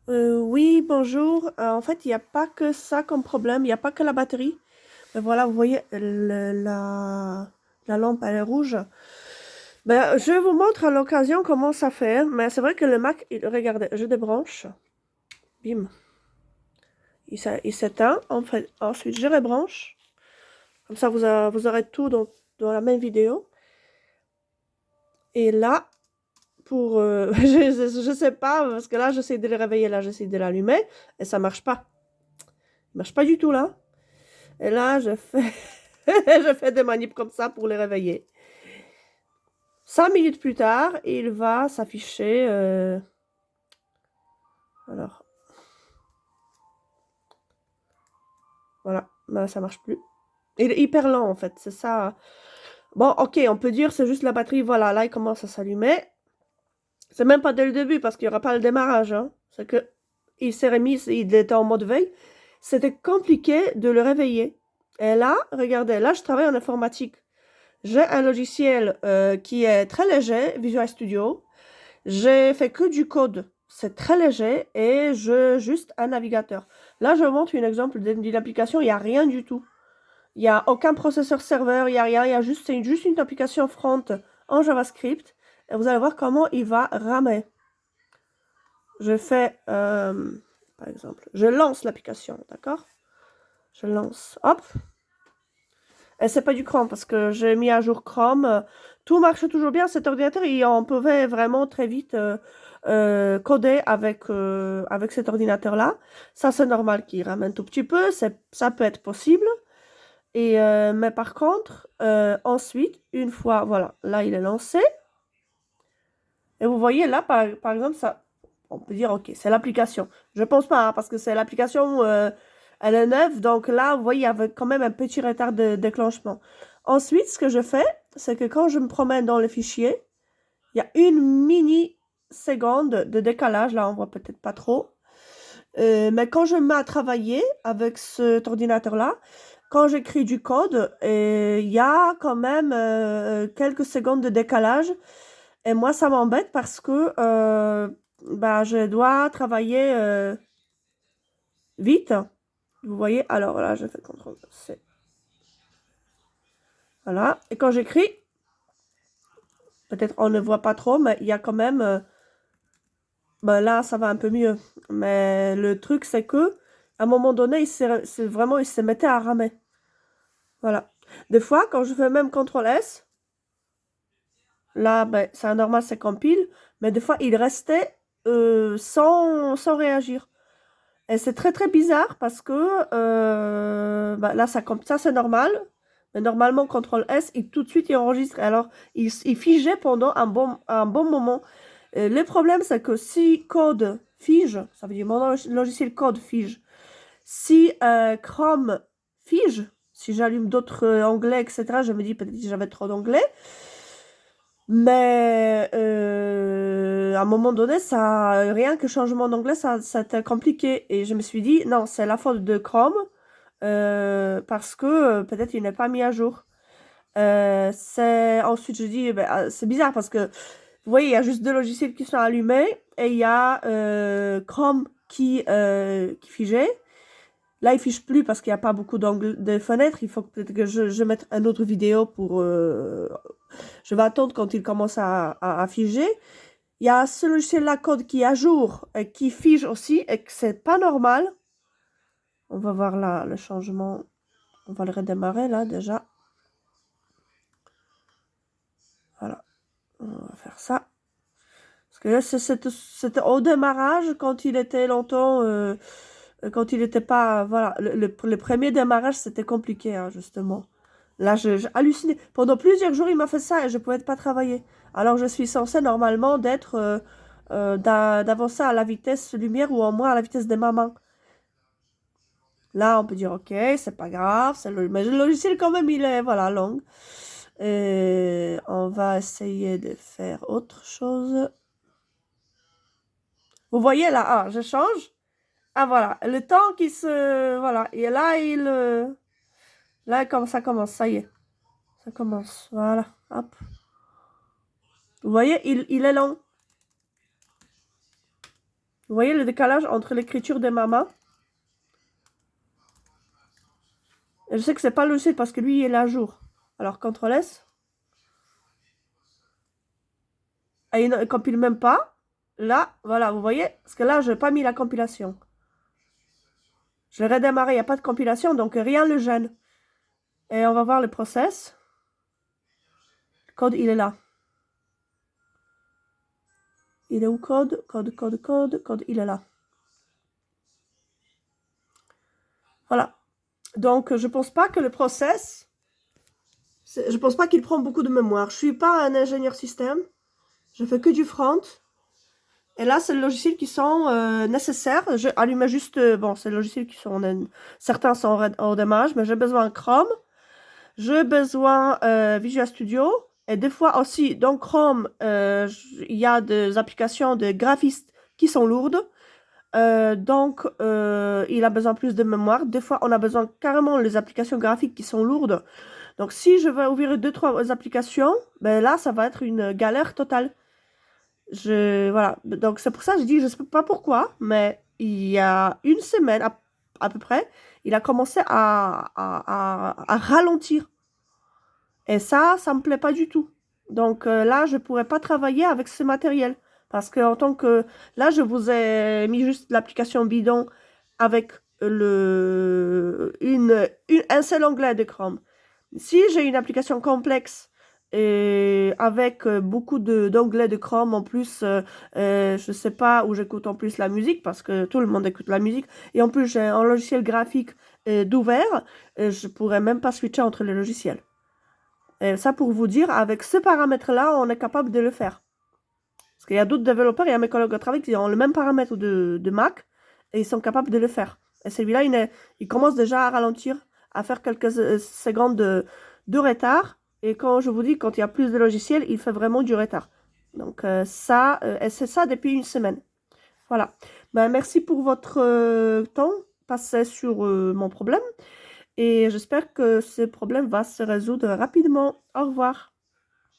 Oui, bonjour. En fait, il n'y a pas que ça comme problème, il n'y a pas que la batterie. Mais voilà, vous voyez, la lampe, elle est rouge. Ben, je vous montre à l'occasion comment ça fait. Mais c'est vrai que le Mac, regardez, je débranche. Bim. Il s'éteint. En fait, ensuite, je rebranche. Comme ça, vous aurez tout dans la même vidéo. Et là, je sais pas, parce que là, j'essaie de le réveiller, là, j'essaie de l'allumer. Et ça marche pas. Ça marche pas du tout, là. Et là, je fais, je fais des manips comme ça pour les réveiller. 5 minutes plus tard, il va s'afficher. Alors, voilà, ben, ça marche plus. Il est hyper lent en fait, c'est ça. Bon, ok, on peut dire c'est juste la batterie. Voilà, là, il commence à s'allumer. C'est même pas dès le début parce qu'il n'y aura pas le démarrage. Hein. C'est que il s'est remis, il était en mode veille. C'était compliqué de le réveiller. Et là, regardez, là, je travaille en informatique. J'ai un logiciel qui est très léger, Visual Studio. J'ai fait que du code. C'est très léger et je juste un navigateur. Là, je vous montre un exemple d'une application. Il n'y a rien du tout. Il n'y a aucun processeur serveur. Il n'y a rien. Il y a juste, c'est juste une application front en JavaScript. Et vous allez voir comment il va ramer. Je fais, par exemple, je lance l'application, d'accord? Je lance, hop. Et c'est pas du Chrome parce que j'ai mis à jour Chrome. Tout marche toujours bien. Cet ordinateur, on pouvait vraiment très vite coder avec cet ordinateur-là. Ça, c'est normal qu'il ramène tout petit peu. Ça peut être possible. Mais par contre, ensuite, une fois, voilà, là, il est lancé. Et vous voyez là, par exemple, ça, on peut dire, ok, c'est l'application. Je pense pas, hein, parce que c'est l'application, elle est neuve. Donc là, vous voyez, il y avait quand même un petit retard de déclenchement. Ensuite, ce que je fais, c'est que quand je me promène dans le fichier, il y a une mini-seconde de décalage. Là, on voit peut-être pas trop. Mais quand je me mets à travailler avec cet ordinateur-là, quand j'écris du code, il y a quand même quelques secondes de décalage. Et moi, ça m'embête parce que bah, je dois travailler vite. Vous voyez? Alors là, je fais CTRL-C. Voilà. Et quand j'écris, peut-être on ne voit pas trop, mais il y a quand même... ben là, ça va un peu mieux. Mais le truc, c'est que à un moment donné, il se mettait à ramer. Voilà. Des fois, quand je fais même CTRL-S, là, ben, c'est normal, c'est compile, mais des fois, il restait sans réagir. Et c'est très très bizarre parce que bah, là, ça c'est normal. Mais normalement, CTRL S, tout de suite, il enregistre. Alors, il figeait pendant un bon moment. Le problème, c'est que si code fige, ça veut dire mon logiciel code fige, si Chrome fige, si j'allume d'autres onglets, etc., je me dis peut-être que j'avais trop d'onglets. Mais à un moment donné, rien que changement d'anglais, ça c'était compliqué. Et je me suis dit, non, c'est la faute de Chrome parce que peut-être il n'est pas mis à jour. Ensuite, je dis, ben, c'est bizarre parce que vous voyez, il y a juste deux logiciels qui sont allumés et il y a Chrome qui figeait. Là, il fiche plus parce qu'il n'y a pas beaucoup de fenêtres. Il faut peut-être que je mette une autre vidéo pour... je vais attendre quand il commence à figer. Il y a ce logiciel-là, code qui est à jour, et qui fige aussi, et que c'est pas normal. On va voir là le changement. On va le redémarrer là déjà. Voilà. On va faire ça. Parce que là, c'était au démarrage, quand il était longtemps... quand il n'était pas... Voilà, le premier démarrage, c'était compliqué, hein, justement. Là, j'ai halluciné. Pendant plusieurs jours, il m'a fait ça et je ne pouvais pas travailler. Alors, je suis censée normalement d'avancer à la vitesse lumière ou au moins à la vitesse de ma main. Là, on peut dire, ok, c'est pas grave. Mais le logiciel, quand même, il est, voilà, long. Et on va essayer de faire autre chose. Vous voyez là, ah, je change. Ah, voilà, le temps qui se... Voilà, et là, là, comme ça commence, ça y est. Ça commence, voilà, hop. Vous voyez, il est long. Vous voyez le décalage entre l'écriture des mamas? Et je sais que c'est pas le logiciel parce que lui, il est à jour. Alors, CTRL S. Et il ne compile même pas. Là, voilà, vous voyez? Parce que là, je n'ai pas mis la compilation. Je vais redémarrer, il n'y a pas de compilation, donc rien ne le gêne. Et on va voir le process. Le code, il est là. Il est où code? Code, il est là. Voilà. Donc, je pense pas que le process, je pense pas qu'il prend beaucoup de mémoire. Je suis pas un ingénieur système. Je fais que du front. Et là, c'est le logiciel qui sont nécessaires. Je allume juste, bon, c'est le logiciel qui sont, certains sont au démarrage, mais j'ai besoin Chrome. J'ai besoin Visual Studio. Et des fois aussi, dans Chrome, il y a des applications de graphistes qui sont lourdes. Donc, il a besoin plus de mémoire. Des fois, on a besoin carrément des applications graphiques qui sont lourdes. Donc, si je veux ouvrir 2-3 applications, ben là, ça va être une galère totale. Voilà. Donc, c'est pour ça que je dis, je ne sais pas pourquoi, mais il y a une semaine à peu près, il a commencé à ralentir. Et ça ne me plaît pas du tout. Donc là, je ne pourrais pas travailler avec ce matériel. Parce que en tant que... Là, je vous ai mis juste l'application bidon avec un seul onglet de Chrome. Si j'ai une application complexe et avec beaucoup d'onglets de Chrome en plus, je ne sais pas où j'écoute en plus la musique parce que tout le monde écoute la musique. Et en plus, j'ai un logiciel graphique d'ouvert. Je ne pourrais même pas switcher entre les logiciels. Et ça, pour vous dire, avec ce paramètre-là, on est capable de le faire. Parce qu'il y a d'autres développeurs, il y a mes collègues de travail qui ont le même paramètre de Mac et ils sont capables de le faire. Et celui-là, il commence déjà à ralentir, à faire quelques secondes de retard. Et quand je vous dis, quand il y a plus de logiciels, il fait vraiment du retard. Donc ça, et c'est ça depuis une semaine. Voilà. Ben, merci pour votre temps passé sur mon problème. Et j'espère que ce problème va se résoudre rapidement. Au revoir.